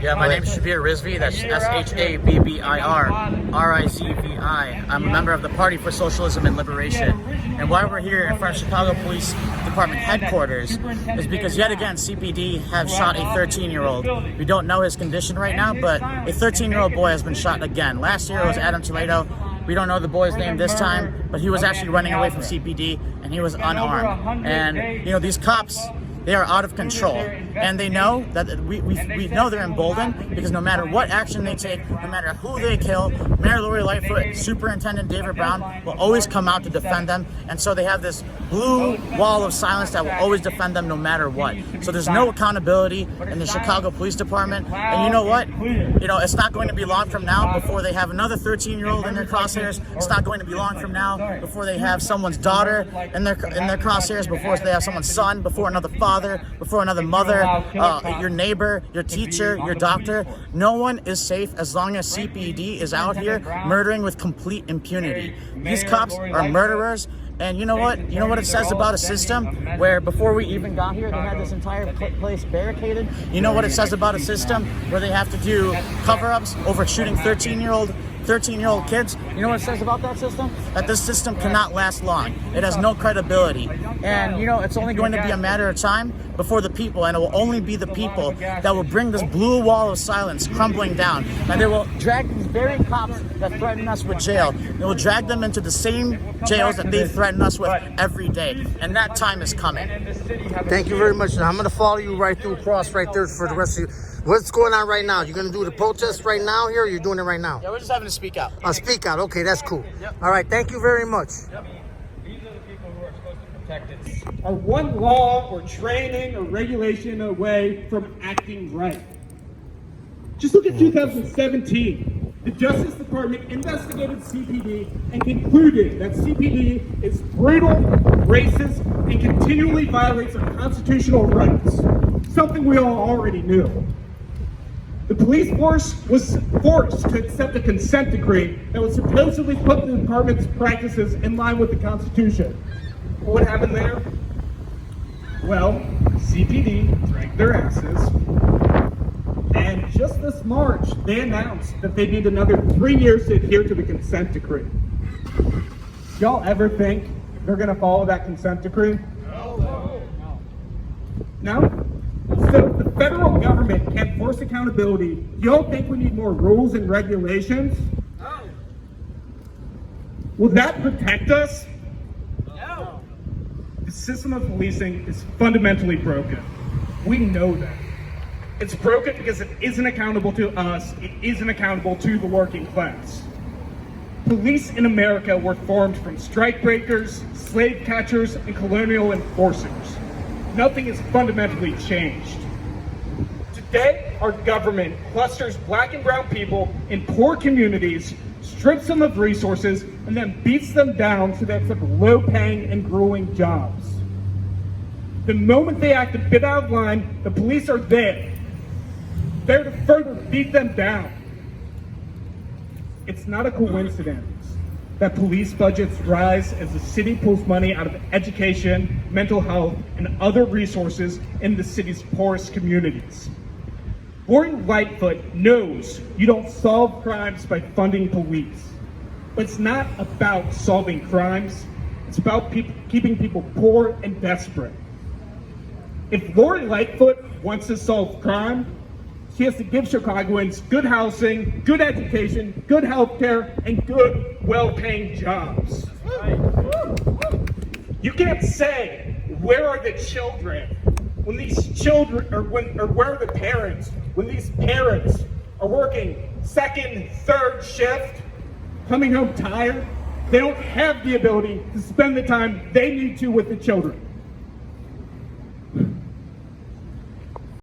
Yeah, my name is Shabir Rizvi. That's Shabbir-Rizvi. I'm a member of the Party for Socialism and Liberation. And why we're here in front of Chicago Police Department headquarters is because yet again CPD have shot a 13-year-old. We don't know his condition right now, but a 13-year-old boy has been shot again. Last year it was Adam Toledo. We don't know the boy's name this time, but he was actually running away from CPD and he was unarmed. And you know, these cops, they are out of control, and they know that we know they're emboldened because no matter what action they take, no matter who they kill, Mayor Lori Lightfoot, Superintendent David Brown will always come out to defend them, and so they have this blue wall of silence that will always defend them no matter what. So there's no accountability in the Chicago Police Department, and you know what? You know, it's not going to be long from now before they have another 13-year-old in their crosshairs. It's not going to be long from now before they have someone's daughter in their crosshairs, before they have someone's son, before another father, before another mother, your neighbor, your teacher, your doctor. No one is safe as long as CPD is out here murdering with complete impunity. These cops are murderers. And you know what? You know what it says about a system where before we even got here, they had this entire place barricaded? You know what it says about a system where they have to do cover-ups over shooting 13-year-old kids? You know what it says about that system? That this system cannot last long. It has no credibility. And you know, it's only going to be a matter of time before the people, and it will only be the people that will bring this blue wall of silence crumbling down. And they will drag these very cops that threaten us with jail. They will drag them into the same jails that they threaten us with every day. And that time is coming. Thank you very much. Now, I'm going to follow you right through across right there for the rest of you. What's going on right now? You're going to do the protest right now here, or you're doing it right now? Yeah, we're just having to speak out. Speak out. Okay, that's cool. Yep. All right, thank you very much. Yep. These are the people who are supposed to protect it. Are one law or training or regulation away from acting right. Just look at 2017. The Justice Department investigated CPD and concluded that CPD is brutal, racist, and continually violates our constitutional rights. Something we all already knew. The police force was forced to accept a consent decree that would supposedly put the department's practices in line with the Constitution. What happened there? Well, CPD dragged their asses, and just this March, they announced that they need another 3 years to adhere to the consent decree. Y'all ever think they're gonna follow that consent decree? No? So if the federal government can't force accountability, you don't think we need more rules and regulations? No. Will that protect us? No. The system of policing is fundamentally broken. We know that. It's broken because it isn't accountable to us, it isn't accountable to the working class. Police in America were formed from strikebreakers, slave catchers, and colonial enforcers. Nothing has fundamentally changed. Today, our government clusters black and brown people in poor communities, strips them of resources, and then beats them down so they accept low-paying and grueling jobs. The moment they act a bit out of line, the police are there. They're to further beat them down. It's not a coincidence that police budgets rise as the city pulls money out of education, mental health, and other resources in the city's poorest communities. Lori Lightfoot knows you don't solve crimes by funding police. But it's not about solving crimes. It's about keeping people poor and desperate. If Lori Lightfoot wants to solve crime, she has to give Chicagoans good housing, good education, good health care, and good, well-paying jobs. You can't say, where are the children? When these children, or where are the parents? When these parents are working second, third shift, coming home tired, they don't have the ability to spend the time they need to with the children.